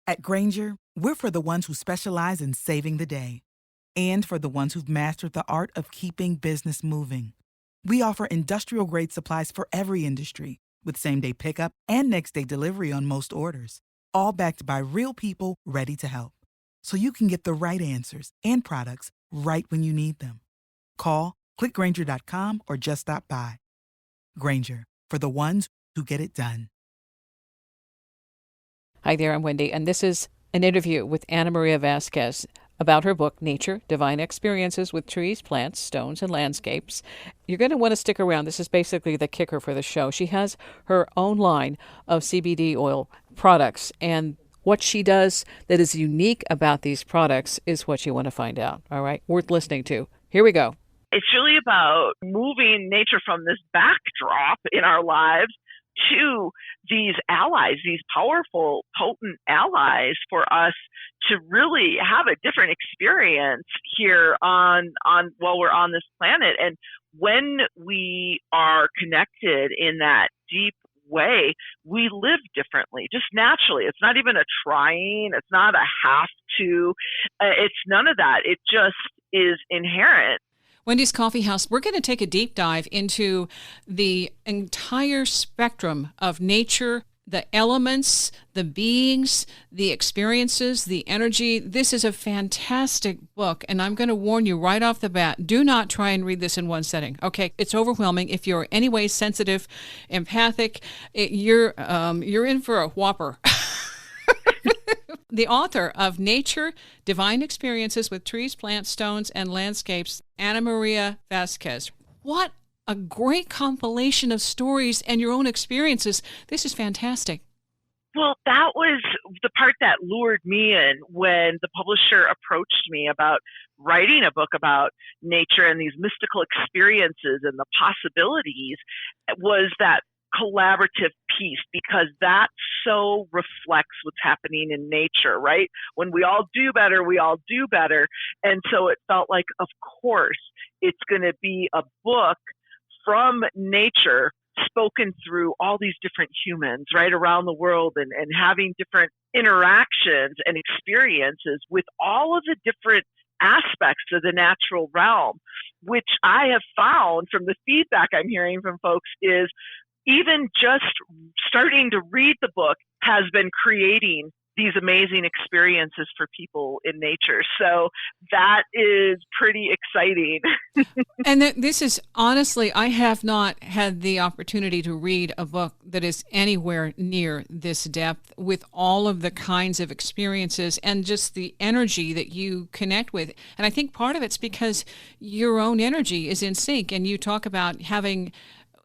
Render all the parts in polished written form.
At Granger, we're for the ones who specialize in saving the day and for the ones who've mastered the art of keeping business moving. We offer industrial-grade supplies for every industry with same-day pickup and next-day delivery on most orders, all backed by real people ready to help. So you can get the right answers and products right when you need them. Call, clickgranger.com, or just stop by. Granger, for the ones who get it done. Hi there, I'm Wendy, and this is an interview with Maria Vasquez about her book, Nature, Divine Experiences with Trees, Plants, Stones, and Landscapes. You're going to want to stick around. This is basically the kicker for the show. She has her own line of CBD oil products, and what she does that is unique about these products is what you want to find out, all right? Worth listening to. Here we go. It's really about moving nature from this backdrop in our lives to these allies, these powerful, potent allies for us to really have a different experience here on while we're on this planet. And when we are connected in that deep way, we live differently, just naturally. It's not even a trying, it's not a have to, it's none of that. It just is inherent. Wendy's Coffee House, we're going to take a deep dive into the entire spectrum of nature, the elements, the beings, the experiences, the energy. This is a fantastic book, and I'm going to warn you right off the bat, do not try and read this in one setting. Okay, it's overwhelming. If you're anyway sensitive, empathic, you're in for a whopper. The author of Nature, Divine Experiences with Trees, Plants, Stones, and Landscapes, Maria Vasquez. What a great compilation of stories and your own experiences. This is fantastic. Well, that was the part that lured me in when the publisher approached me about writing a book about nature and these mystical experiences and the possibilities, was that collaborative piece, because that so reflects what's happening in nature, right? When we all do better, we all do better. And so it felt like, of course, it's going to be a book from nature spoken through all these different humans right around the world, and having different interactions and experiences with all of the different aspects of the natural realm, which I have found from the feedback I'm hearing from folks is even just starting to read the book has been creating these amazing experiences for people in nature. So that is pretty exciting. And this is, honestly, I have not had the opportunity to read a book that is anywhere near this depth, with all of the kinds of experiences and just the energy that you connect with. And I think part of it's because your own energy is in sync, and you talk about having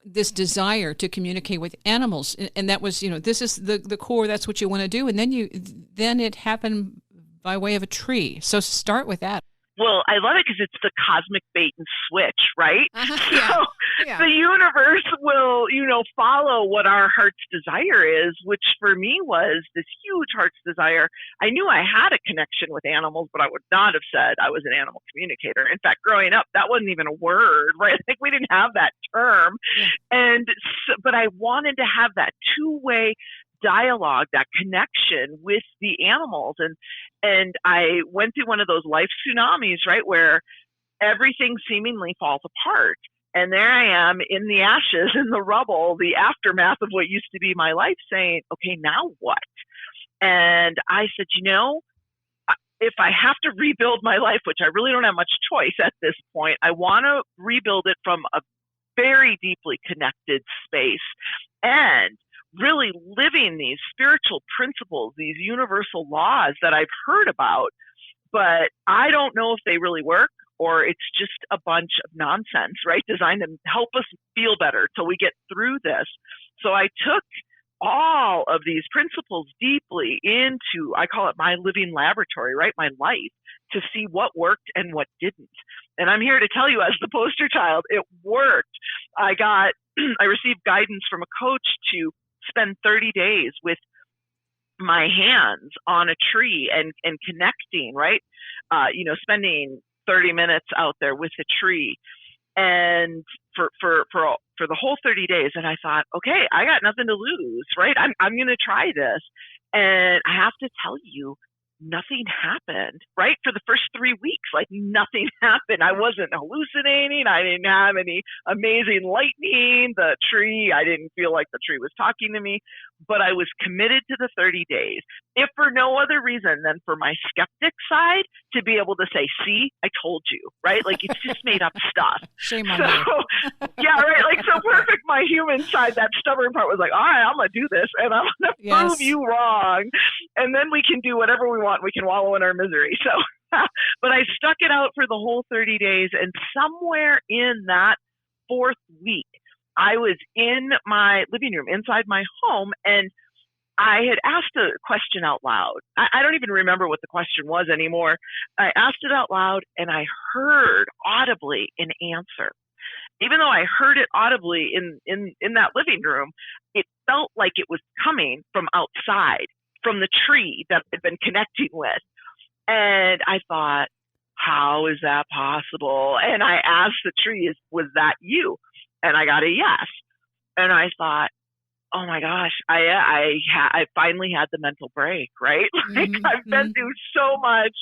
this desire to communicate with animals, and that was, this is the core. That's what you want to do, and then it happened by way of a tree. So start with that. Well, I love it because it's the cosmic bait and switch, right? Yeah. So the universe will, follow what our heart's desire is, which for me was this huge heart's desire. I knew I had a connection with animals, but I would not have said I was an animal communicator. In fact, growing up, that wasn't even a word, right? Like, we didn't have that term. Yeah. But I wanted to have that two-way dialogue, that connection with the animals. And I went through one of those life tsunamis, right, where everything seemingly falls apart. And there I am in the ashes, in the rubble, the aftermath of what used to be my life, saying, okay, now what? And I said, if I have to rebuild my life, which I really don't have much choice at this point, I want to rebuild it from a very deeply connected space and really living these spiritual principles, these universal laws that I've heard about, but I don't know if they really work, or it's just a bunch of nonsense, right? Designed to help us feel better till we get through this. So I took all of these principles deeply into, I call it my living laboratory, right? My life, to see what worked and what didn't. And I'm here to tell you, as the poster child, it worked. I received guidance from a coach to spend 30 days with my hands on a tree and connecting, right? Spending 30 minutes out there with a tree, and for the whole 30 days. And I thought, okay, I got nothing to lose, right? I'm going to try this. And I have to tell you, nothing happened, right? For the first 3 weeks, like nothing happened. I wasn't hallucinating. I didn't have any amazing lightning. The tree, I didn't feel like the tree was talking to me, but I was committed to the 30 days, if for no other reason than for my skeptic side to be able to say, see, I told you, right? Like it's just made up stuff. Shame on you. Yeah, right. Like so perfect. My human side, that stubborn part was like, all right, I'm going to do this and I'm going to prove you wrong. And then we can do whatever we want. We can wallow in our misery. So, but I stuck it out for the whole 30 days. And somewhere in that fourth week, I was in my living room inside my home and I had asked a question out loud. I don't even remember what the question was anymore. I asked it out loud and I heard audibly an answer. Even though I heard it audibly in that living room, it felt like it was coming from outside, from the tree that I'd been connecting with. And I thought, how is that possible? And I asked the tree, was that you? And I got a yes. And I thought, oh my gosh, I finally had the mental break, right? Like I've been through so much.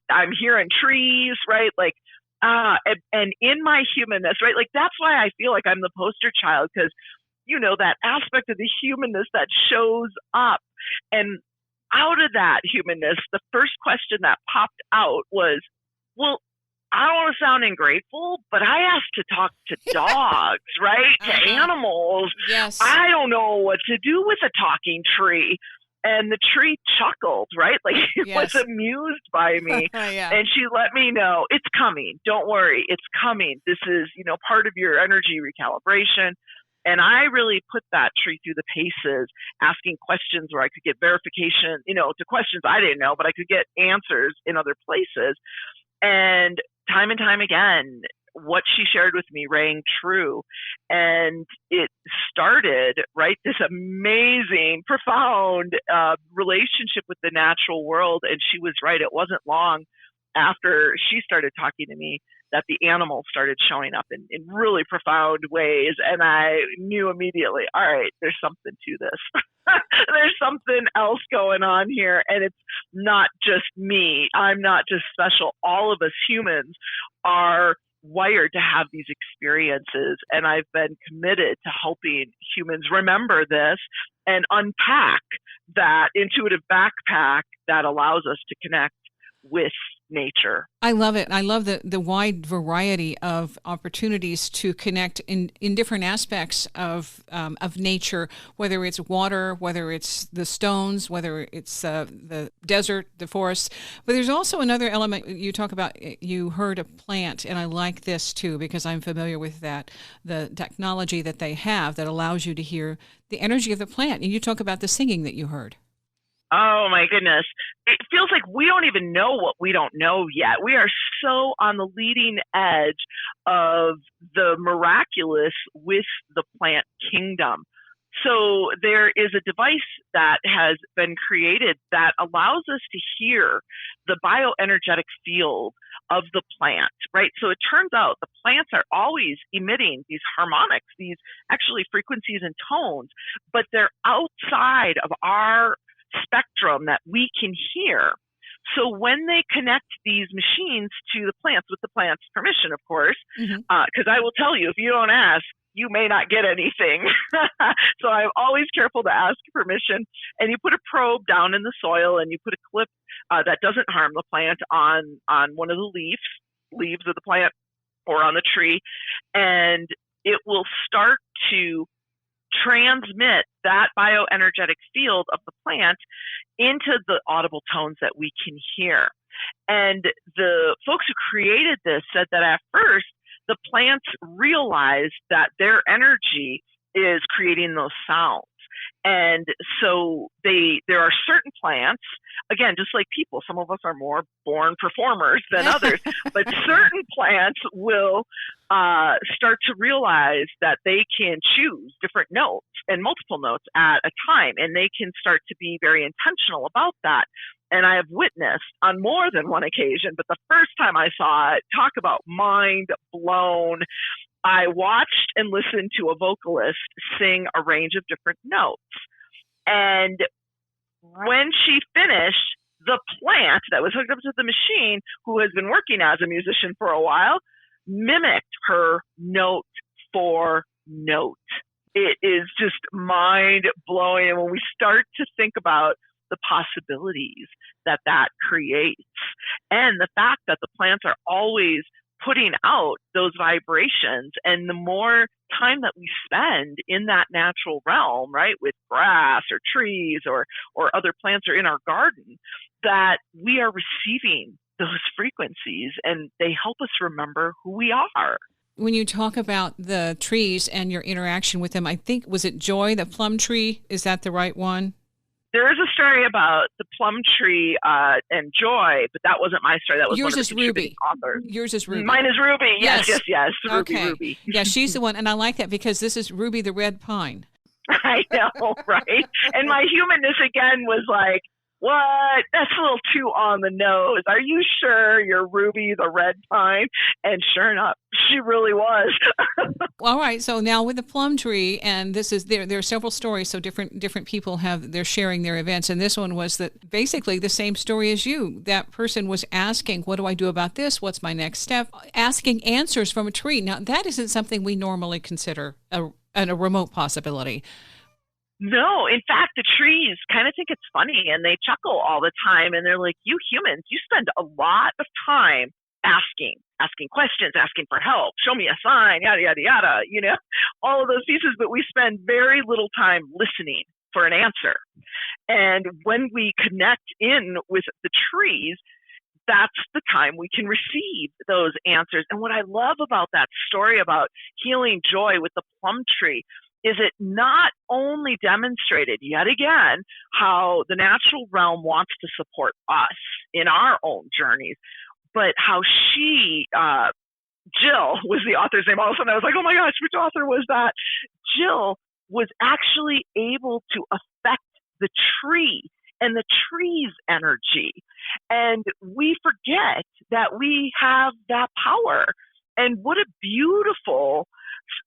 I'm hearing trees, right? Like, and in my humanness, right? Like that's why I feel like I'm the poster child, because you know that aspect of the humanness that shows up. And out of that humanness, the first question that popped out was, well, I don't want to sound ungrateful, but I asked to talk to dogs, right? To animals. Yes. I don't know what to do with a talking tree. And the tree chuckled, right? Like it was amused by me. And she let me know, it's coming. Don't worry, it's coming. This is, part of your energy recalibration. And I really put that tree through the paces, asking questions where I could get verification, to questions I didn't know, but I could get answers in other places. And time again, what she shared with me rang true. And it started, right, this amazing, profound relationship with the natural world. And she was right. It wasn't long after she started talking to me that the animals started showing up in really profound ways. And I knew immediately, all right, there's something to this. There's something else going on here. And it's not just me. I'm not just special. All of us humans are wired to have these experiences. And I've been committed to helping humans remember this and unpack that intuitive backpack that allows us to connect with nature. I love it. I love the wide variety of opportunities to connect in different aspects of nature, whether it's water, whether it's the stones, whether it's the desert, the forest. But there's also another element you talk about. You heard a plant, and I like this too because I'm familiar with that, the technology that they have that allows you to hear the energy of the plant. And you talk about the singing that you heard. Oh my goodness. It feels like we don't even know what we don't know yet. We are so on the leading edge of the miraculous with the plant kingdom. So there is a device that has been created that allows us to hear the bioenergetic field of the plant, right? So it turns out the plants are always emitting these harmonics, these actually frequencies and tones, but they're outside of our spectrum that we can hear. So when they connect these machines to the plants, with the plant's permission, of course, because I will tell you, if you don't ask, you may not get anything. So I'm always careful to ask permission. And you put a probe down in the soil and you put a clip that doesn't harm the plant on one of the leaves of the plant or on the tree. And it will start to transmit that bioenergetic field of the plant into the audible tones that we can hear. And the folks who created this said that at first, the plants realized that their energy is creating those sounds. And so there are certain plants, again, just like people, some of us are more born performers than others, but certain plants will start to realize that they can choose different notes and multiple notes at a time, and they can start to be very intentional about that. And I have witnessed on more than one occasion, but the first time I saw it, talk about mind blown, I watched and listened to a vocalist sing a range of different notes. And when she finished, the plant that was hooked up to the machine, who has been working as a musician for a while, mimicked her note for note. It is just mind blowing. And when we start to think about the possibilities that that creates, and the fact that the plants are always putting out those vibrations, and the more time that we spend in that natural realm, right, with grass or trees or other plants or in our garden, that we are receiving those frequencies, and they help us remember who we are. When you talk about the trees and your interaction with them, I think, was it Joy, the plum tree? Is that the right one? There is a story about the plum tree and Joy, but that wasn't my story. That was yours one of is the Ruby. Authors. Yours is Ruby. Mine is Ruby. Yes. Okay. Ruby. Yeah, she's the one, and I like that because this is Ruby the red pine. I know, right? And my humanness again was like, what? That's a little too on the nose. Are you sure you're Ruby the red pine? And sure enough, she really was. All right. So now with the plum tree, and this is there are several stories. So different people they're sharing their events. And this one was that basically the same story as you. That person was asking, what do I do about this? What's my next step? Asking answers from a tree. Now that isn't something we normally consider a remote possibility. No, in fact, the trees kind of think it's funny, and they chuckle all the time, and they're like, you humans, you spend a lot of time asking questions, asking for help, show me a sign, yada, yada, yada, all of those pieces, but we spend very little time listening for an answer. And when we connect in with the trees, that's the time we can receive those answers. And what I love about that story about healing Joy with the plum tree is it not only demonstrated yet again how the natural realm wants to support us in our own journeys, but how she, Jill was the author's name. All of a sudden I was like, oh my gosh, which author was that? Jill was actually able to affect the tree and the tree's energy. And we forget that we have that power. And what a beautiful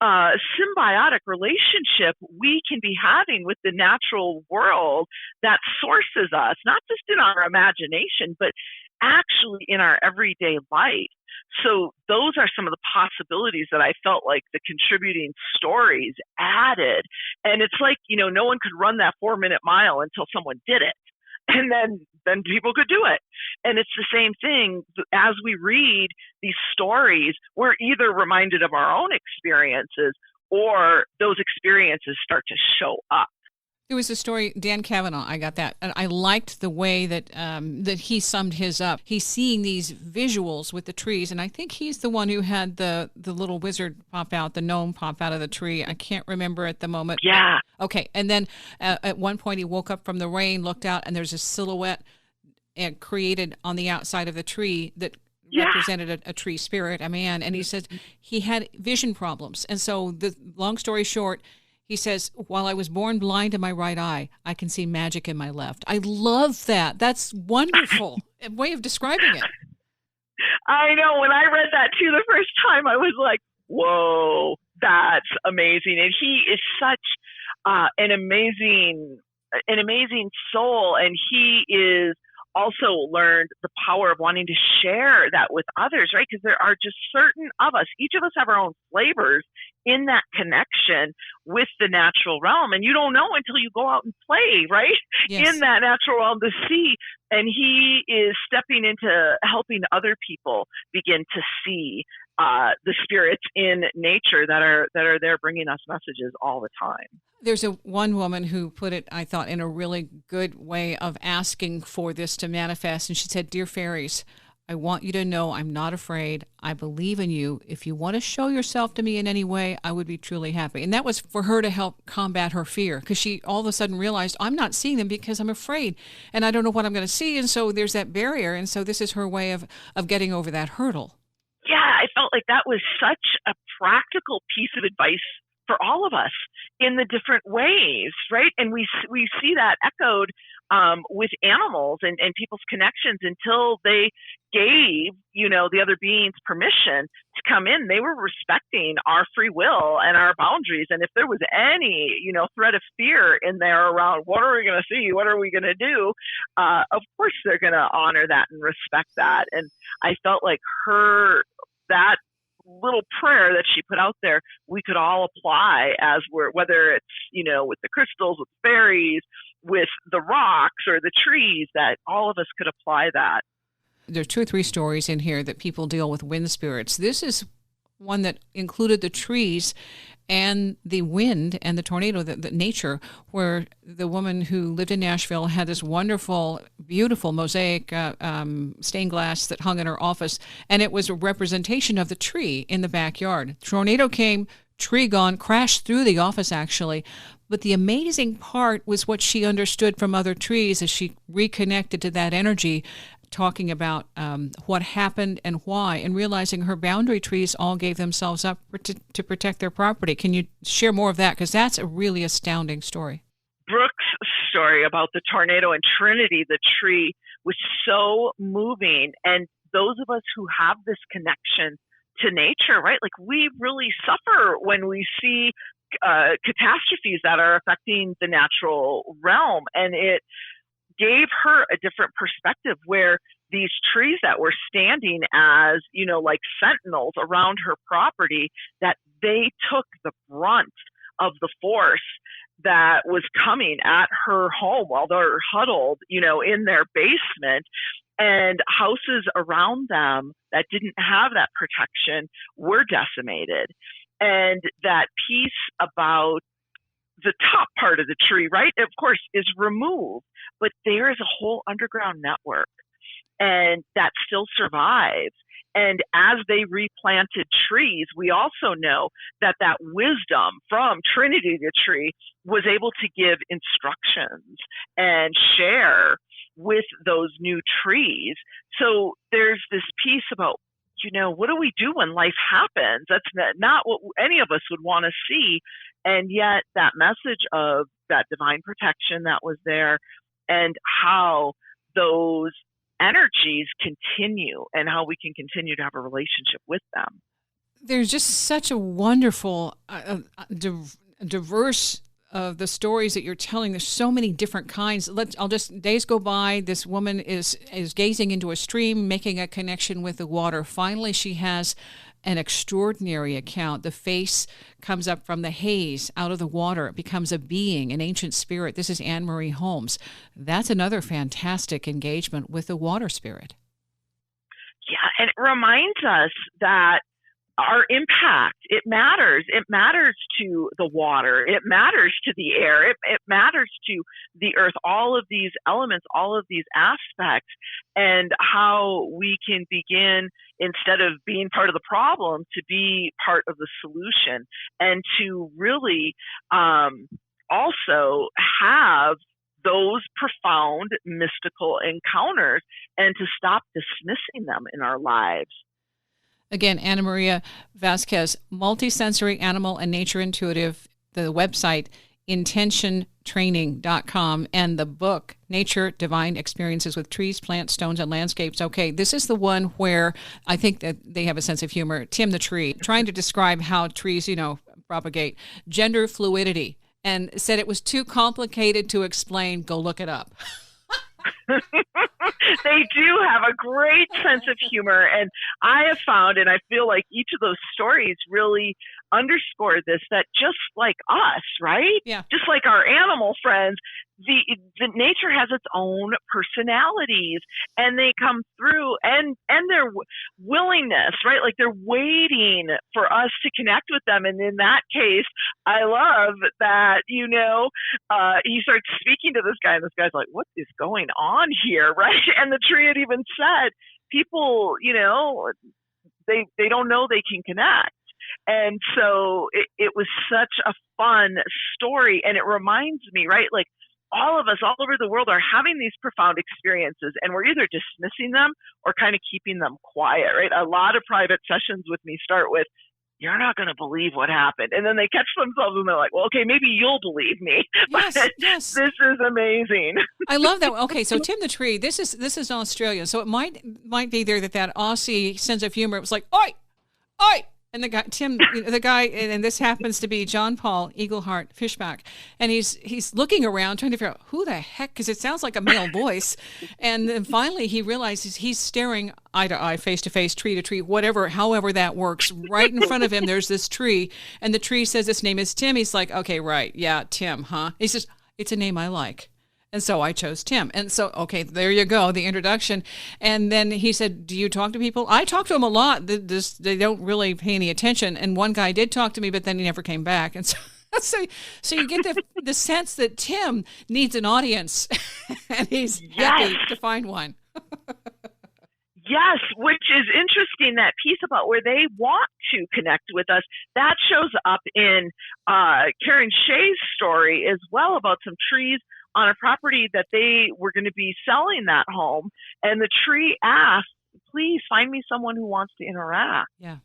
symbiotic relationship we can be having with the natural world that sources us, not just in our imagination, but actually in our everyday life. So those are some of the possibilities that I felt like the contributing stories added. And it's like, no one could run that 4-minute mile until someone did it. And then people could do it. And it's the same thing. As we read these stories, we're either reminded of our own experiences or those experiences start to show up. There was a story, Dan Kavanaugh, I got that. And I liked the way that that he summed his up. He's seeing these visuals with the trees, and I think he's the one who had the little wizard pop out, the gnome pop out of the tree. I can't remember at the moment. Yeah. Okay, and then at one point he woke up from the rain, looked out, and there's a silhouette created on the outside of the tree that represented a tree spirit, a man, and he says he had vision problems. And so the long story short, he says, while I was born blind in my right eye, I can see magic in my left. I love that. That's wonderful. A way of describing it. I know. When I read that too the first time, I was like, whoa, that's amazing. And he is such an amazing soul. And he is also learned the power of wanting to share that with others, right? Because there are just certain of us, each of us have our own flavors in that connection with the natural realm. And you don't know until you go out and play, right? Yes. In that natural realm to see. And he is stepping into helping other people begin to see the spirits in nature that are there bringing us messages all the time. There's one woman who put it, I thought, in a really good way of asking for this to manifest. And she said, "Dear fairies, I want you to know I'm not afraid. I believe in you. If you want to show yourself to me in any way, I would be truly happy." And that was for her to help combat her fear, because she all of a sudden realized, I'm not seeing them because I'm afraid and I don't know what I'm going to see. And so there's that barrier. And so this is her way of getting over that hurdle. Yeah, I felt like that was such a practical piece of advice for all of us in the different ways, right? And we see that echoed with animals and people's connections until they gave, the other beings permission to come in. They were respecting our free will and our boundaries. And if there was any, threat of fear in there around, what are we going to see? What are we going to do? Of course, they're going to honor that and respect that. And I felt like that little prayer that she put out there, we could all apply as whether it's, with the crystals, with fairies, with the rocks or the trees, that all of us could apply that. There's 2 or 3 stories in here that people deal with wind spirits. This is one that included the trees and the wind and the tornado, the nature, where the woman who lived in Nashville had this wonderful, beautiful mosaic stained glass that hung in her office, and it was a representation of the tree in the backyard. Tornado came, tree gone, crashed through the office actually. But the amazing part was what she understood from other trees as she reconnected to that energy, talking about what happened and why, and realizing her boundary trees all gave themselves up to protect their property. Can you share more of that? Because that's a really astounding story. Brooke's story about the tornado and Trinity, the tree, was so moving. And those of us who have this connection to nature, right? Like, we really suffer when we see catastrophes that are affecting the natural realm. And it gave her a different perspective, where these trees that were standing as, like sentinels around her property, that they took the brunt of the force that was coming at her home while they're huddled, in their basement. And houses around them that didn't have that protection were decimated. And that piece about the top part of the tree, right, of course, is removed, but there is a whole underground network, and that still survives. And as they replanted trees, we also know that wisdom from Trinity the tree was able to give instructions and share with those new trees. So there's this piece about, what do we do when life happens? That's not what any of us would want to see. And yet that message of that divine protection that was there, and how those energies continue and how we can continue to have a relationship with them. There's just such a wonderful, diverse of the stories that you're telling. There's so many different kinds. Days go by. This woman is gazing into a stream, making a connection with the water. Finally, she has an extraordinary account. The face comes up from the haze out of the water. It becomes a being, an ancient spirit. This is Anne Marie Holmes. That's another fantastic engagement with the water spirit. Yeah, and it reminds us that our impact, it matters. It matters to the water. It matters to the air. It matters to the earth, all of these elements, all of these aspects, and how we can begin, instead of being part of the problem, to be part of the solution, and to really also have those profound mystical encounters, and to stop dismissing them in our lives. Again, Anna Maria Vasquez, multisensory animal and nature intuitive, the website intentiontraining.com, and the book Nature Divine Experiences with Trees, Plants, Stones, and Landscapes. Okay, this is the one where I think that they have a sense of humor. Tim the Tree, trying to describe how trees, propagate gender fluidity, and said it was too complicated to explain. Go look it up. They do have a great sense of humor, and I have found, and I feel like each of those stories really underscore this, that just like us, right? Yeah. Just like our animal friends, the nature has its own personalities, and they come through, and their willingness, right? Like, they're waiting for us to connect with them. And in that case, I love that, he starts speaking to this guy, and this guy's like, what is going on here, right? And the tree had even said, people, they don't know they can connect. And so it was such a fun story. And it reminds me, right, like, all of us all over the world are having these profound experiences, and we're either dismissing them or kind of keeping them quiet, right? A lot of private sessions with me start with, you're not going to believe what happened. And then they catch themselves and they're like, well, okay, maybe you'll believe me. Yes, But yes. this is amazing. I love that. Okay, so Tim the Tree, this is Australia. So it might be there that Aussie sense of humor. It was like, oi, oi. And the guy, and this happens to be John Paul Eagleheart Fishback, and he's looking around trying to figure out who the heck, because it sounds like a male voice, and then finally he realizes he's staring eye to eye, face to face, tree to tree, however that works. Right in front of him, there's this tree, and the tree says its name is Tim. He's like, okay, right, yeah, Tim, huh? He says, it's a name I like. And so I chose Tim. And so, okay, there you go, the introduction. And then he said, do you talk to people? I talk to them a lot. They don't really pay any attention. And one guy did talk to me, but then he never came back. And so you get the sense that Tim needs an audience, and he's happy to find one. Yes, which is interesting, that piece about where they want to connect with us. That shows up in Karen Shea's story as well, about some trees on a property that they were going to be selling that home. And the tree asked, please find me someone who wants to interact. Yeah.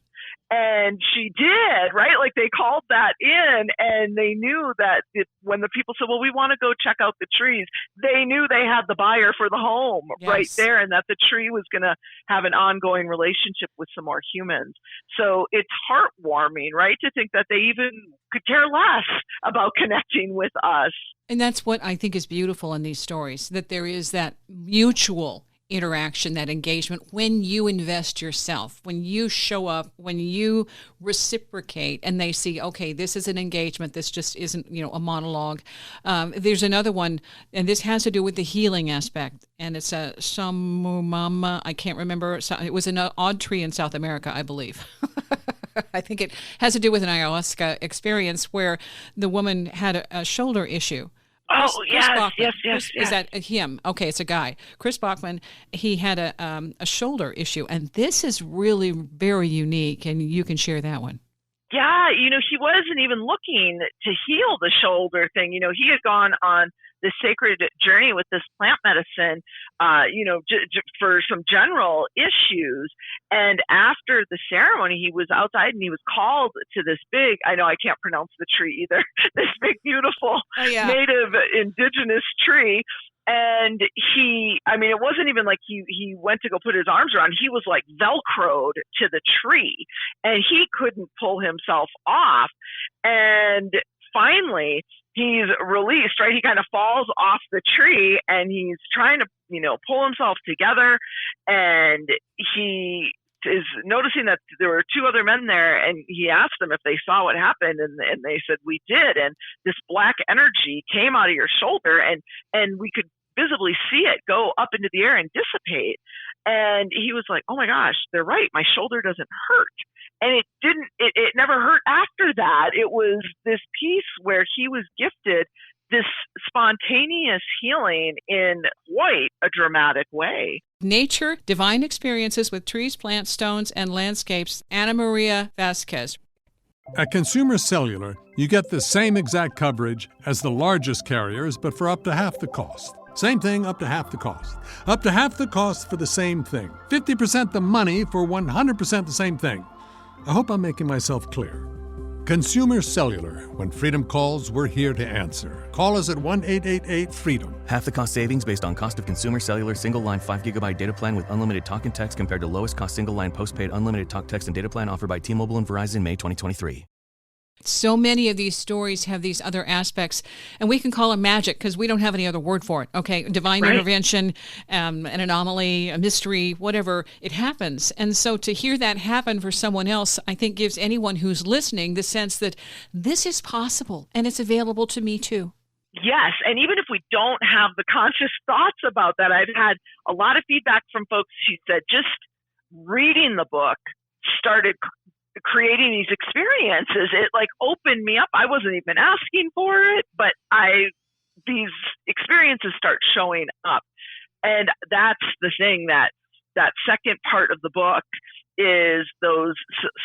And she did, right? Like they called that in, and they knew that when the people said, well, we want to go check out the trees, they knew they had the buyer for the home right there, and that the tree was going to have an ongoing relationship with some more humans. So it's heartwarming, right? To think that they even could care less about connecting with us. And that's what I think is beautiful in these stories, that there is that mutual interaction, that engagement, when you invest yourself, when you show up, when you reciprocate, and they see, okay, this is an engagement, this just isn't, a monologue. There's another one, and this has to do with the healing aspect, and it's a Samumama, I can't remember, it was an odd tree in South America, I believe. I think it has to do with an ayahuasca experience where the woman had a shoulder issue. Chris Yes. Is that him? Okay, it's a guy. Chris Bachman, he had a shoulder issue, and this is really very unique, and you can share that one. Yeah, he wasn't even looking to heal the shoulder thing. He had gone on this sacred journey with this plant medicine, for some general issues. And after the ceremony, he was outside and he was called to this big, I know I can't pronounce the tree either, this big, beautiful native indigenous tree. And it wasn't even like he went to go put his arms around. He was like Velcroed to the tree, and he couldn't pull himself off. And finally, he's released, right? He kind of falls off the tree, and he's trying to, pull himself together. And he is noticing that there were two other men there, and he asked them if they saw what happened, and they said, we did. And this black energy came out of your shoulder, and we could visibly see it go up into the air and dissipate. And he was like, oh my gosh, they're right. My shoulder doesn't hurt. And it never hurt after that. It was this piece where he was gifted this spontaneous healing in quite a dramatic way. Nature, Divine Experiences with Trees, Plants, Stones, and Landscapes, Maria Vasquez. At Consumer Cellular, you get the same exact coverage as the largest carriers, but for up to half the cost. Same thing, up to half the cost. Up to half the cost for the same thing. 50% the money for 100% the same thing. I hope I'm making myself clear. Consumer Cellular. When freedom calls, we're here to answer. Call us at 1-888-FREEDOM. Half the cost savings based on cost of Consumer Cellular single-line 5GB data plan with unlimited talk and text compared to lowest cost single-line postpaid unlimited talk, text, and data plan offered by T-Mobile and Verizon May 2023. So many of these stories have these other aspects, and we can call them magic because we don't have any other word for it. Okay, divine intervention, an anomaly, a mystery, whatever, it happens. And so to hear that happen for someone else, I think gives anyone who's listening the sense that this is possible and it's available to me too. Yes, and even if we don't have the conscious thoughts about that, I've had a lot of feedback from folks who said just reading the book started creating these experiences. It like opened me up. I wasn't even asking for it, but these experiences start showing up. And that's the thing, that second part of the book is those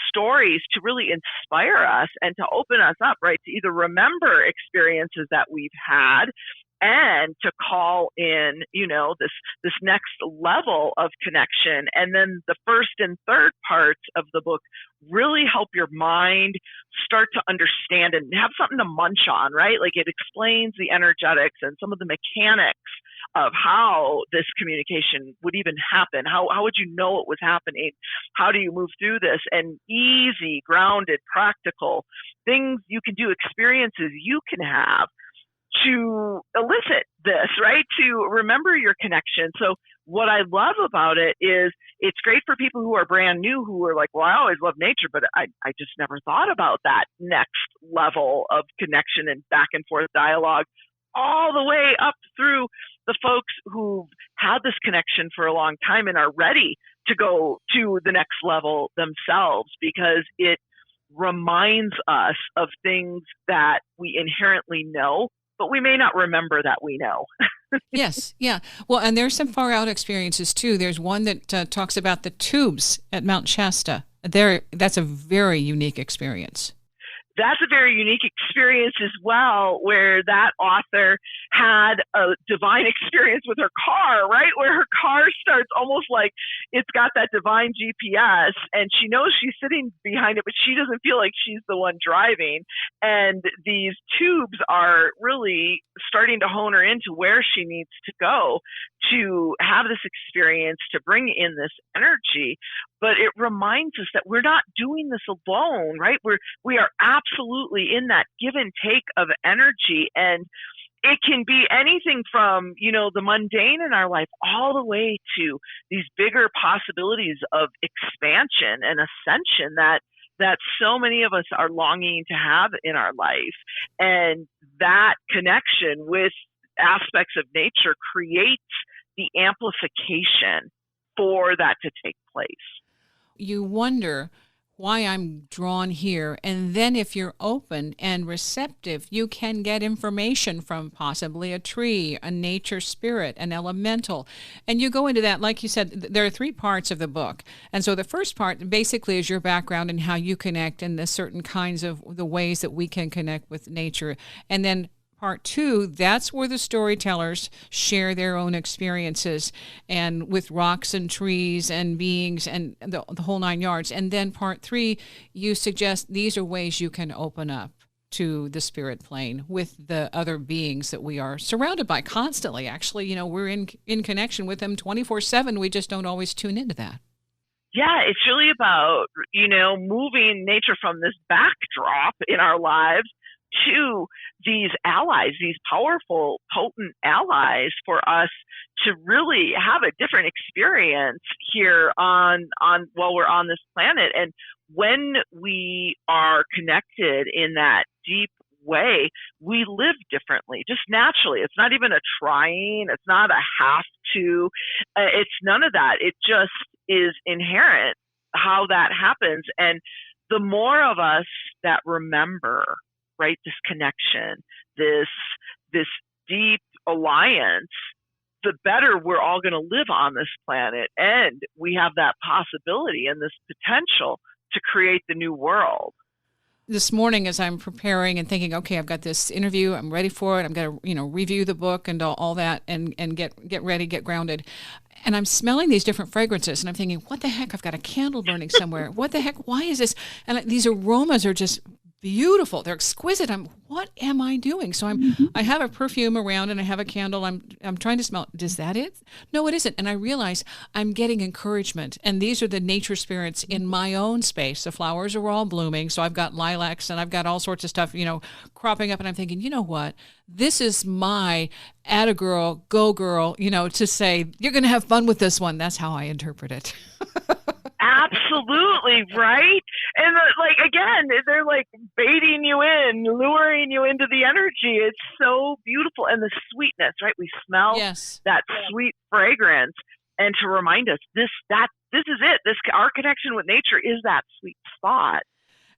stories to really inspire us and to open us up, right? To either remember experiences that we've had and to call in, this next level of connection. And then the first and third parts of the book really help your mind start to understand and have something to munch on, right? Like it explains the energetics and some of the mechanics of how this communication would even happen. How would you know it was happening? How do you move through this? And easy, grounded, practical things you can do, experiences you can have to elicit this, right? To remember your connection. So what I love about it is it's great for people who are brand new, who are like, well, I always love nature, but I just never thought about that next level of connection and back and forth dialogue, all the way up through the folks who've had this connection for a long time and are ready to go to the next level themselves, because it reminds us of things that we inherently know, but we may not remember that we know. Yes, yeah. Well, and there's some far out experiences too. There's one that talks about the tubes at Mount Shasta. That's a very unique experience. That's a very unique experience as well, where that author had a divine experience with her car, right? Where her car starts almost like it's got that divine GPS, and she knows she's sitting behind it, but she doesn't feel like she's the one driving. And these tubes are really starting to hone her into where she needs to go to have this experience, to bring in this energy. But it reminds us that we're not doing this alone, right? We are absolutely in that give and take of energy. And it can be anything from, the mundane in our life all the way to these bigger possibilities of expansion and ascension that so many of us are longing to have in our life. And that connection with aspects of nature creates the amplification for that to take place. You wonder why I'm drawn here. And then if you're open and receptive, you can get information from possibly a tree, a nature spirit, an elemental. And you go into that, like you said, there are 3 parts of the book. And so the first part basically is your background and how you connect and the certain kinds of the ways that we can connect with nature. And then Part 2, that's where the storytellers share their own experiences and with rocks and trees and beings and the whole 9 yards. And then Part 3, you suggest these are ways you can open up to the spirit plane with the other beings that we are surrounded by constantly. Actually, we're in connection with them 24/7. We just don't always tune into that. Yeah, it's really about, moving nature from this backdrop in our lives to these allies, these powerful, potent allies for us to really have a different experience here on while we're on this planet. And when we are connected in that deep way, we live differently, just naturally. It's not even a trying, it's not a have to, it's none of that. It just is inherent how that happens. And the more of us that remember, right, this connection, this deep alliance, the better we're all going to live on this planet. And we have that possibility and this potential to create the new world. This morning, as I'm preparing and thinking, okay, I've got this interview, I'm ready for it, I'm going to, review the book and all that and get ready, get grounded. And I'm smelling these different fragrances and I'm thinking, what the heck? I've got a candle burning somewhere. What the heck? Why is this? And these aromas are just beautiful. They're exquisite. What am I doing? So I have a perfume around and I have a candle. I'm trying to smell. Is that it? No, it isn't. And I realize I'm getting encouragement. And these are the nature spirits in my own space. The flowers are all blooming. So I've got lilacs and I've got all sorts of stuff, cropping up. And I'm thinking, you know what? This is my atta girl, go girl, to say, you're going to have fun with this one. That's how I interpret it. Absolutely, right? And again, they're like baiting you in, luring you into the energy. It's so beautiful. And the sweetness, right? We smell that sweet fragrance. And to remind us, this is it. Our connection with nature is that sweet spot.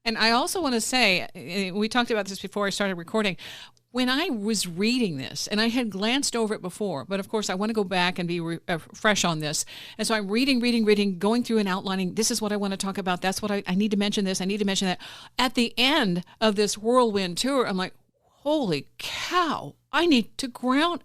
And I also want to say, we talked about this before I started recording, when I was reading this, and I had glanced over it before, but of course I want to go back and be fresh on this. And so I'm reading, going through and outlining, this is what I want to talk about. That's what I need to mention this. I need to mention that. At the end of this whirlwind tour, I'm like, holy cow, I need to ground.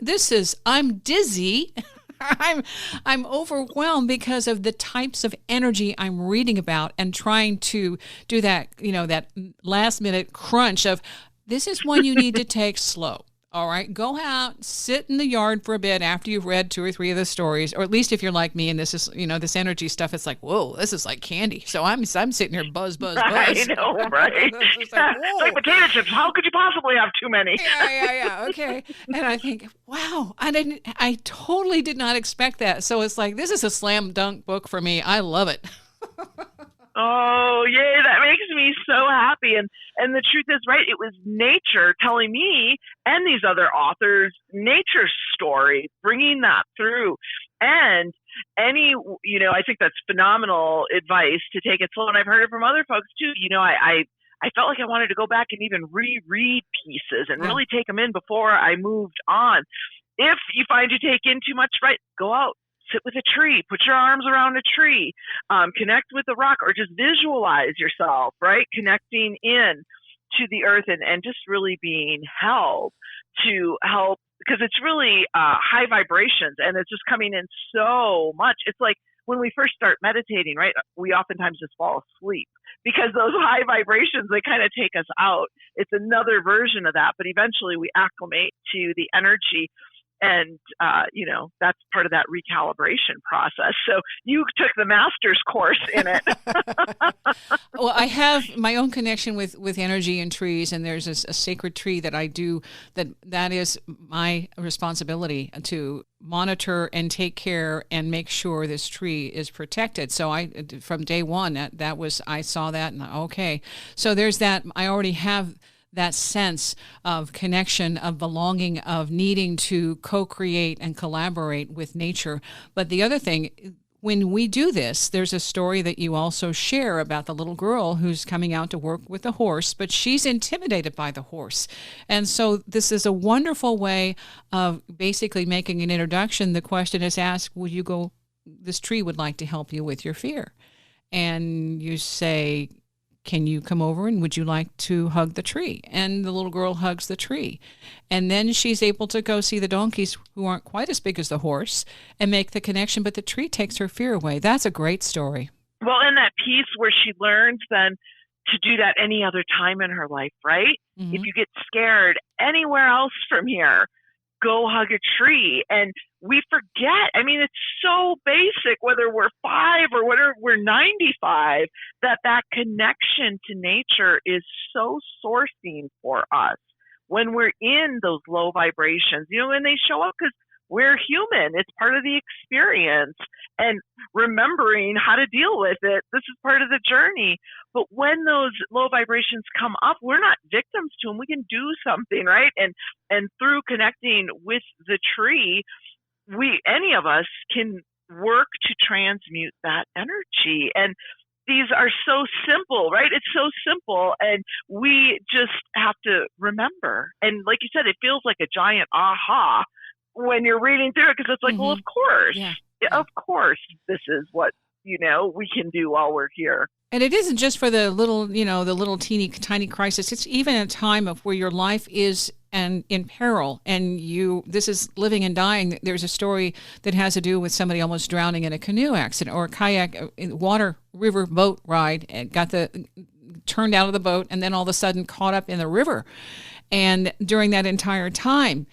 I'm dizzy. I'm overwhelmed because of the types of energy I'm reading about and trying to do that, that last minute crunch of, this is one you need to take slow. All right, go out, sit in the yard for a bit after you've read 2 or 3 of the stories, or at least if you're like me and this is, this energy stuff, it's like, whoa, this is like candy. So I'm sitting here buzz. I know, right? It's like potato chips. How could you possibly have too many? Yeah. Okay. And I think, wow, I totally did not expect that. So it's like, this is a slam dunk book for me. I love it. Oh, yay, that makes me so happy. And the truth is, right, it was nature telling me and these other authors, nature's story, bringing that through. And I think that's phenomenal advice to take it slow. And I've heard it from other folks too. I felt like I wanted to go back and even reread pieces and really take them in before I moved on. If you find you take in too much, right, go out. Sit with a tree, put your arms around a tree, connect with the rock, or just visualize yourself, right? Connecting in to the earth and just really being held to help, because it's really high vibrations and it's just coming in so much. It's like when we first start meditating, right? We oftentimes just fall asleep because those high vibrations, they kind of take us out. It's another version of that, but eventually we acclimate to the energy. And, that's part of that recalibration process. So you took the master's course in it. Well, I have my own connection with energy and trees, and there's a sacred tree that I do that is my responsibility to monitor and take care and make sure this tree is protected. So from day one, I saw that and okay. So there's that. I already have that sense of connection, of belonging, of needing to co-create and collaborate with nature. But the other thing, when we do this, there's a story that you also share about the little girl who's coming out to work with a horse, but she's intimidated by the horse. And so this is a wonderful way of basically making an introduction. The question is asked, this tree would like to help you with your fear. And you say, can you come over and would you like to hug the tree? And the little girl hugs the tree. And then she's able to go see the donkeys who aren't quite as big as the horse and make the connection, but the tree takes her fear away. That's a great story. Well, in that piece where she learns then to do that any other time in her life, right? Mm-hmm. If you get scared anywhere else from here, go hug a tree. And we forget, it's so basic, whether we're 5 or whether we're 95, that connection to nature is so sourcing for us when we're in those low vibrations, and they show up because we're human. It's part of the experience, and remembering how to deal with it. This is part of the journey. But when those low vibrations come up, we're not victims to them. We can do something, right? And through connecting with the tree, any of us can work to transmute that energy. And these are so simple, right? It's so simple, and we just have to remember. And like you said, it feels like a giant aha when you're reading through it, because it's like, well, of course, of course, this is what, we can do while we're here. And it isn't just for the little, the little teeny tiny crisis. It's even a time of where your life is in peril, and this is living and dying. There's a story that has to do with somebody almost drowning in a canoe accident or a kayak, river boat ride, and got turned out of the boat, and then all of a sudden caught up in the river. And during that entire time,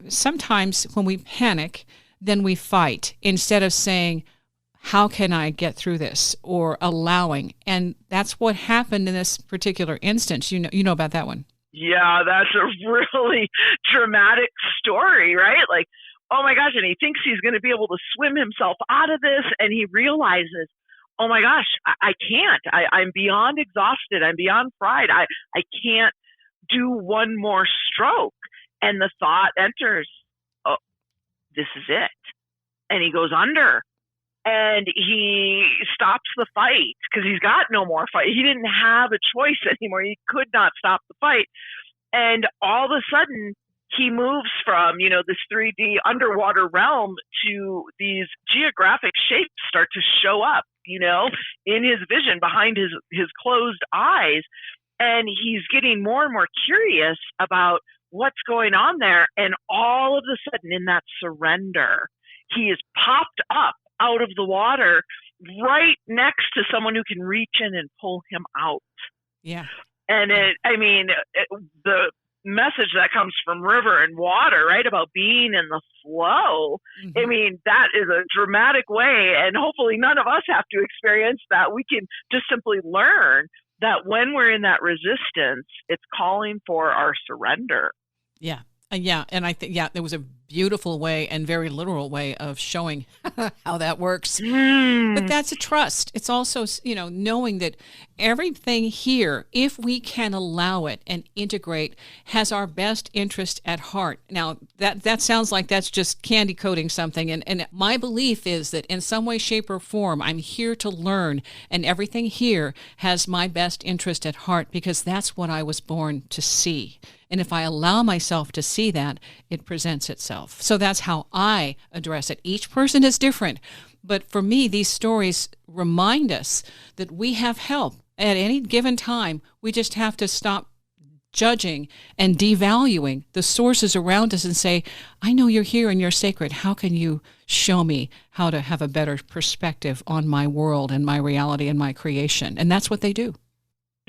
sometimes when we panic, then we fight instead of saying, how can I get through this, or allowing? And that's what happened in this particular instance. You know about that one. Yeah, that's a really dramatic story, right? Like, oh my gosh, and he thinks he's going to be able to swim himself out of this, and he realizes, oh my gosh, I can't. I'm beyond exhausted. I'm beyond fried. I can't do one more stroke. And the thought enters, oh, this is it. And he goes under. And he stops the fight because he's got no more fight. He didn't have a choice anymore. He could not stop the fight. And all of a sudden, he moves from, this 3D underwater realm to these geographic shapes start to show up, in his vision behind his closed eyes. And he's getting more and more curious about what's going on there. And all of a sudden, in that surrender, he is popped up out of the water right next to someone who can reach in and pull him out. Yeah. And the message that comes from river and water, right, about being in the flow, I mean, that is a dramatic way, and hopefully none of us have to experience that. We can just simply learn that when we're in that resistance, it's calling for our surrender. Yeah. Yeah. And I think, there was a beautiful way and very literal way of showing how that works. But that's a trust. It's also, knowing that everything here, if we can allow it and integrate, has our best interest at heart. Now, that sounds like that's just candy coating something. And my belief is that in some way, shape, or form, I'm here to learn, and everything here has my best interest at heart, because that's what I was born to see. And if I allow myself to see that, it presents itself. So that's how I address it. Each person is different. But for me, these stories remind us that we have help at any given time. We just have to stop judging and devaluing the sources around us and say, I know you're here and you're sacred. How can you show me how to have a better perspective on my world and my reality and my creation? And that's what they do.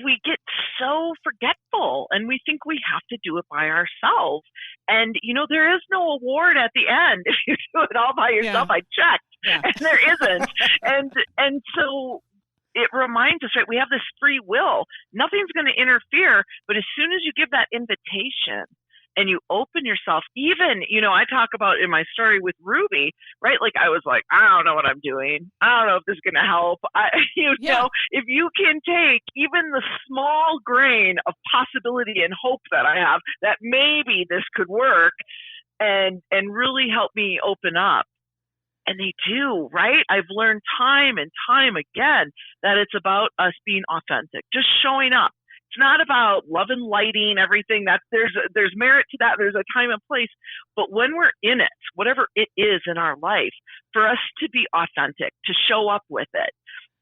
We get so forgetful, and we think we have to do it by ourselves. And, there is no award at the end if you do it all by yourself. I checked, and there isn't. and so it reminds us, right, we have this free will. Nothing's going to interfere, but as soon as you give that invitation and you open yourself, even, I talk about in my story with Ruby, right? Like, I was like, I don't know what I'm doing. I don't know if this is going to help. If you can take even the small grain of possibility and hope that I have, that maybe this could work and really help me open up. And they do, right? I've learned time and time again that it's about us being authentic, just showing up. It's not about love and lighting everything. That there's merit to that. There's a time and place. But when we're in it, whatever it is in our life, for us to be authentic, to show up with it,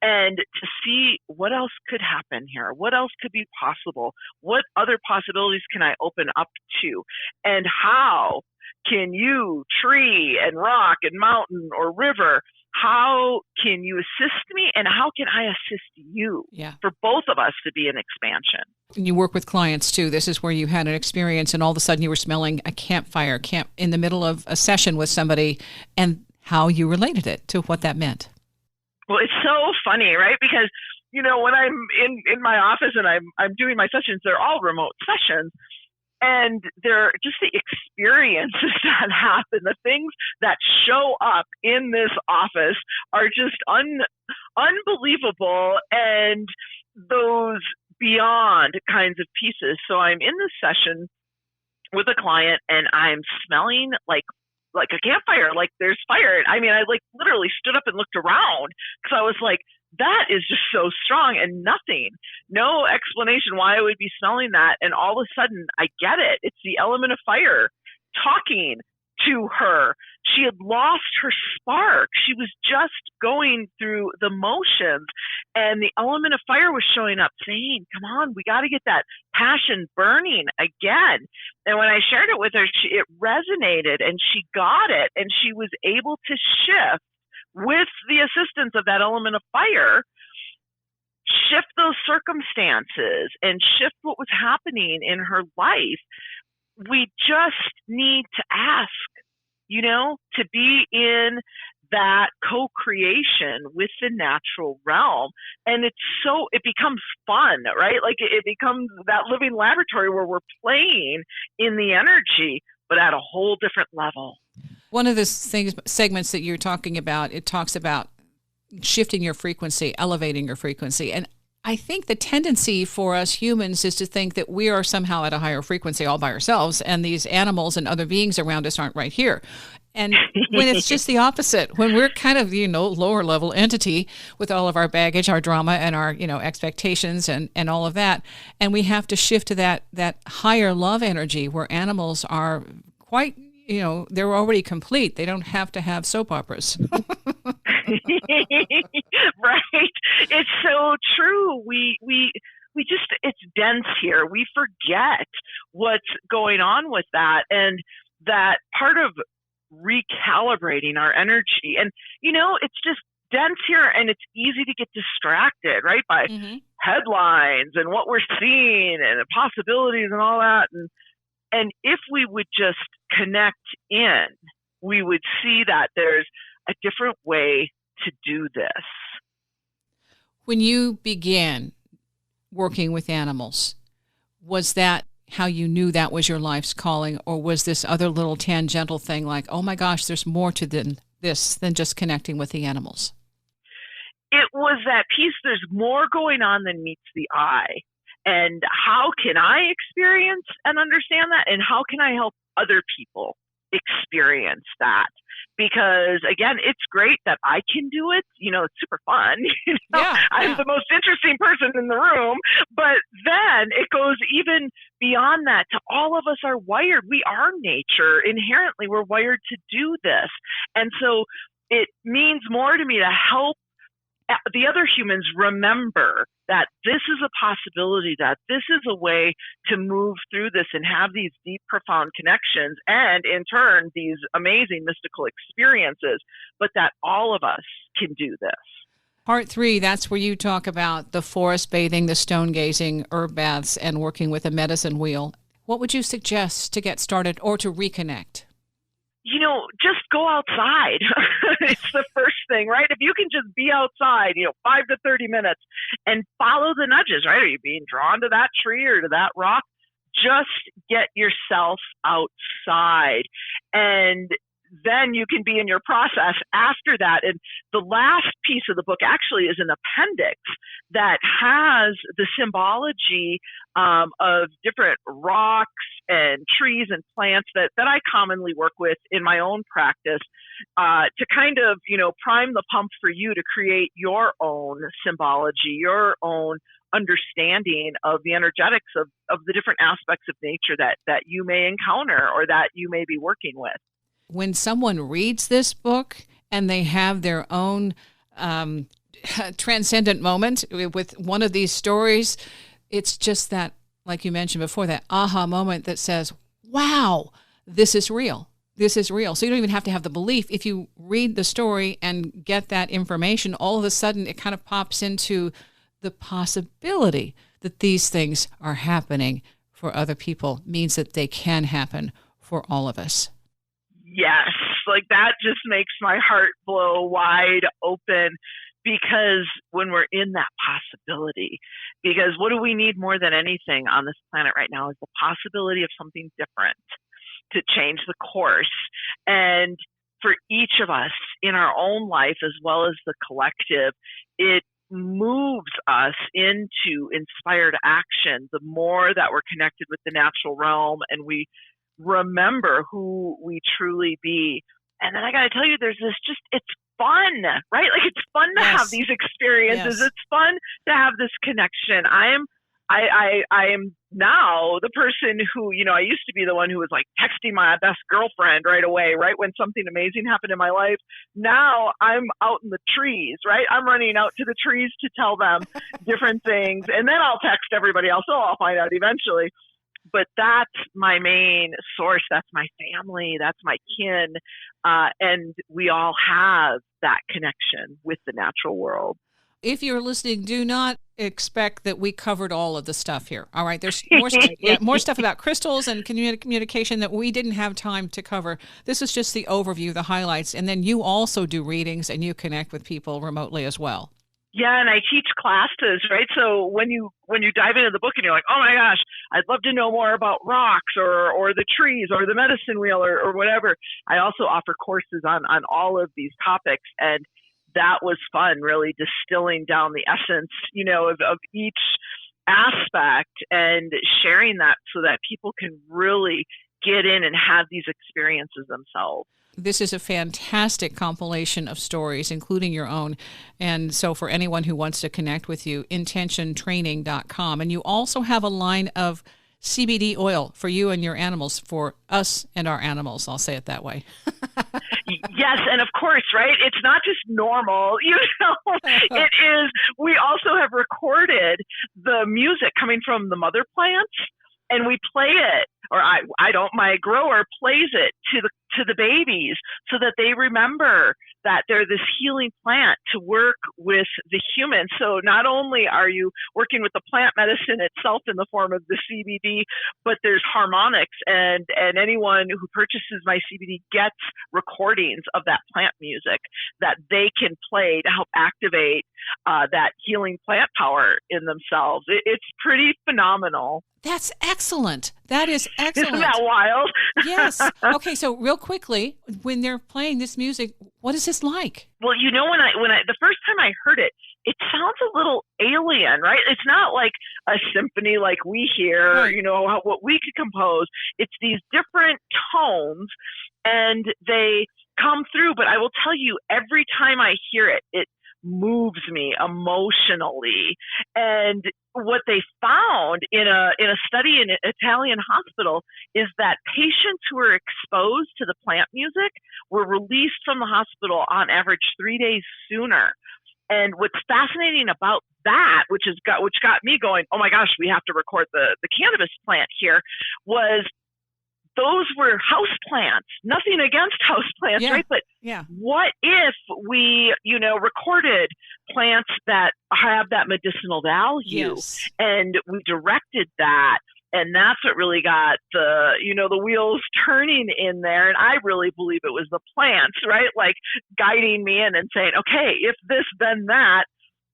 and to see what else could happen here, what else could be possible, what other possibilities can I open up to, and how can you, tree and rock and mountain or river, how can you assist me, and how can I assist you for both of us to be an expansion? And you work with clients too. This is where you had an experience and all of a sudden you were smelling a campfire in the middle of a session with somebody, and how you related it to what that meant. Well, it's so funny, right? Because, when I'm in my office and I'm doing my sessions, they're all remote sessions. And they're just the experiences that happen, the things that show up in this office are just unbelievable, and those beyond kinds of pieces. So I'm in this session with a client, and I'm smelling like a campfire, like there's fire. I mean, I literally stood up and looked around because I was like, that is just so strong, and no explanation why I would be smelling that. And all of a sudden I get it. It's the element of fire talking to her. She had lost her spark. She was just going through the motions, and the element of fire was showing up saying, come on, we got to get that passion burning again. And when I shared it with her, it resonated, and she got it, and she was able to shift with the assistance of that element of fire, shift those circumstances and shift what was happening in her life. We just need to ask, to be in that co-creation with the natural realm. And it becomes fun, right? Like it becomes that living laboratory where we're playing in the energy, but at a whole different level. One of the segments that you're talking about, it talks about shifting your frequency, elevating your frequency. And I think the tendency for us humans is to think that we are somehow at a higher frequency all by ourselves, and these animals and other beings around us aren't right here. And when it's just the opposite, when we're kind of, lower level entity with all of our baggage, our drama, and our, expectations and all of that, and we have to shift to that higher love energy where animals are quite, they're already complete. They don't have to have soap operas. Right. It's so true. We it's dense here. We forget what's going on with that, and that part of recalibrating our energy. And, it's just dense here, and it's easy to get distracted, right, by headlines and what we're seeing and the possibilities and all that. And if we would just connect in, we would see that there's a different way to do this. When you began working with animals, was that how you knew that was your life's calling, or was this other little tangential thing like, oh my gosh, there's more to this than just connecting with the animals? It was that piece, there's more going on than meets the eye. And how can I experience and understand that? And how can I help other people experience that? Because again, it's great that I can do it. It's super fun. I'm the most interesting person in the room. But then it goes even beyond that to all of us are wired. We are nature. Inherently, we're wired to do this. And so it means more to me to help the other humans remember that this is a possibility, that this is a way to move through this and have these deep, profound connections, and in turn, these amazing mystical experiences, but that all of us can do this. Part 3, that's where you talk about the forest bathing, the stone gazing, herb baths, and working with a medicine wheel. What would you suggest to get started or to reconnect? Just go outside. It's the first thing, right? If you can just be outside, 5 to 30 minutes and follow the nudges, right? Are you being drawn to that tree or to that rock? Just get yourself outside. And then you can be in your process after that. And the last piece of the book actually is an appendix that has the symbology of different rocks and trees and plants that I commonly work with in my own practice to kind of, prime the pump for you to create your own symbology, your own understanding of the energetics of the different aspects of nature that you may encounter or that you may be working with. When someone reads this book and they have their own transcendent moment with one of these stories, it's just that, like you mentioned before, that aha moment that says, wow, this is real. This is real. So you don't even have to have the belief. If you read the story and get that information, all of a sudden it kind of pops into the possibility that these things are happening for other people, means that they can happen for all of us. Yes, that just makes my heart blow wide open, because when we're in that possibility, because what do we need more than anything on this planet right now is the possibility of something different to change the course. And for each of us in our own life as well as the collective, it moves us into inspired action the more that we're connected with the natural realm and we remember who we truly be. And then I got to tell you, it's fun, right? It's fun to have these experiences. Yes. It's fun to have this connection. I am now the person who, I used to be the one who was texting my best girlfriend right away, right? When something amazing happened in my life. Now I'm out in the trees, right? I'm running out to the trees to tell them different things. And then I'll text everybody else. I'll find out eventually. But that's my main source. That's my family. That's my kin. And we all have that connection with the natural world. If you're listening, do not expect that we covered all of the stuff here. All right. There's more stuff about crystals and communication that we didn't have time to cover. This is just the overview, the highlights. And then you also do readings and you connect with people remotely as well. Yeah, and I teach classes, right? So when you dive into the book and you're like, oh my gosh, I'd love to know more about rocks or the trees or the medicine wheel or whatever, I also offer courses on all of these topics. And that was fun, really distilling down the essence, of each aspect and sharing that so that people can really get in and have these experiences themselves. This is a fantastic compilation of stories, including your own. And so for anyone who wants to connect with you, intentiontraining.com. And you also have a line of CBD oil for you and your animals, for us and our animals. I'll say it that way. Yes, and of course, right? It's not just normal, it is. We also have recorded the music coming from the mother plants, and we play it, or I don't, my grower plays it to the babies so that they remember that they're this healing plant to work with the human. So not only are you working with the plant medicine itself in the form of the CBD, but there's harmonics, and anyone who purchases my CBD gets recordings of that plant music that they can play to help activate that healing plant power in themselves. It's pretty phenomenal. That's excellent. That is excellent. Isn't that wild? Yes. Okay, so real quickly, when they're playing this music, what is this like? Well, when I the first time I heard it, it sounds a little alien, right? It's not like a symphony like we hear, right. What we could compose. It's these different tones, and they come through. But I will tell you, every time I hear it, it moves me emotionally. And what they found in a study in an Italian hospital is that patients who were exposed to the plant music were released from the hospital on average 3 days sooner. And what's fascinating about that, which got me going, oh my gosh, we have to record the cannabis plant here, was those were house plants. Nothing against house plants, right? But what if we, recorded plants that have that medicinal value, and we directed that, and that's what really got the wheels turning in there. And I really believe it was the plants, right? Like guiding me in and saying, okay, if this, then that.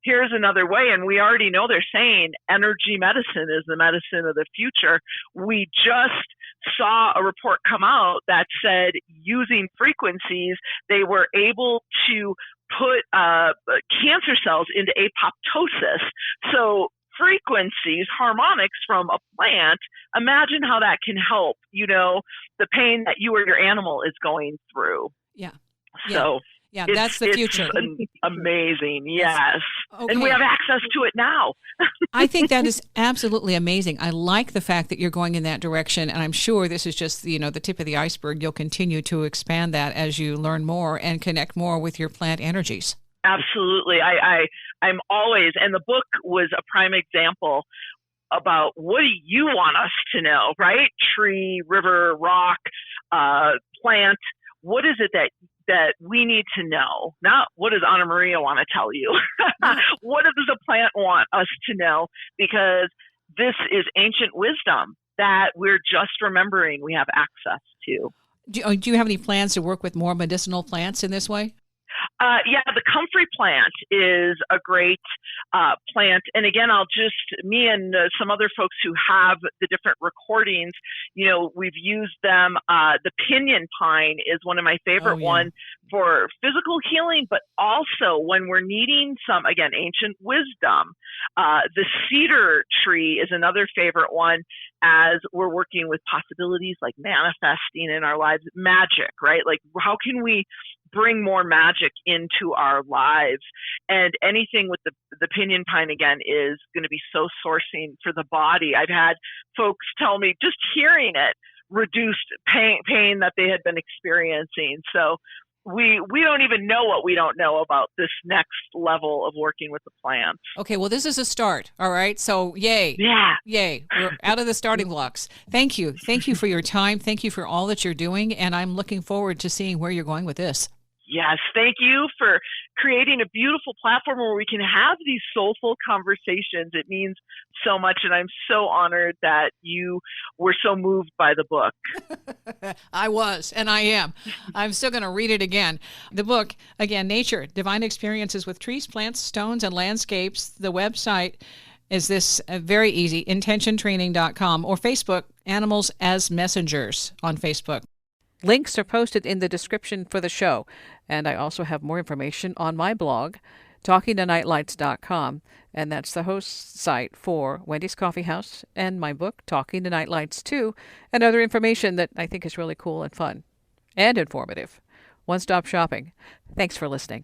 Here's another way. And we already know they're saying energy medicine is the medicine of the future. We just saw a report come out that said using frequencies, they were able to put cancer cells into apoptosis. So frequencies, harmonics from a plant, imagine how that can help, the pain that you or your animal is going through. Yeah. So yeah, that's the future. Amazing, yes. Okay. And we have access to it now. I think that is absolutely amazing. I like the fact that you're going in that direction, and I'm sure this is just, the tip of the iceberg. You'll continue to expand that as you learn more and connect more with your plant energies. Absolutely. I'm always, and the book was a prime example about what do you want us to know, right? Tree, river, rock, plant. What is it that we need to know? Not what does Anna Maria want to tell you? What does the plant want us to know? Because this is ancient wisdom that we're just remembering we have access to. Do you have any plans to work with more medicinal plants in this way? The comfrey plant is a great plant. And again, me and some other folks who have the different recordings, we've used them. The pinyon pine is one of my favorite ones for physical healing, but also when we're needing some, again, ancient wisdom. The cedar tree is another favorite one as we're working with possibilities like manifesting in our lives, magic, right? Like how can we bring more magic into our lives? And anything with the pinyon pine, again, is going to be so sourcing for the body. I've had folks tell me just hearing it reduced pain that they had been experiencing. So we don't even know what we don't know about this next level of working with the plants. Okay, well, this is a start, all right? So yay. Yeah. Yay. We're out of the starting blocks. Thank you. Thank you for your time. Thank you for all that you're doing, and I'm looking forward to seeing where you're going with this. Yes, thank you for creating a beautiful platform where we can have these soulful conversations. It means so much, and I'm so honored that you were so moved by the book. I was, and I am. I'm still going to read it again. The book, again, Nature, Divine Experiences with Trees, Plants, Stones, and Landscapes. The website is this very easy, intentiontraining.com, or Facebook, Animals as Messengers on Facebook. Links are posted in the description for the show, and I also have more information on my blog, talkingtonightlights.com, and that's the host site for Wendy's Coffee House and my book, Talking to Nightlights 2, and other information that I think is really cool and fun and informative. One-stop shopping. Thanks for listening.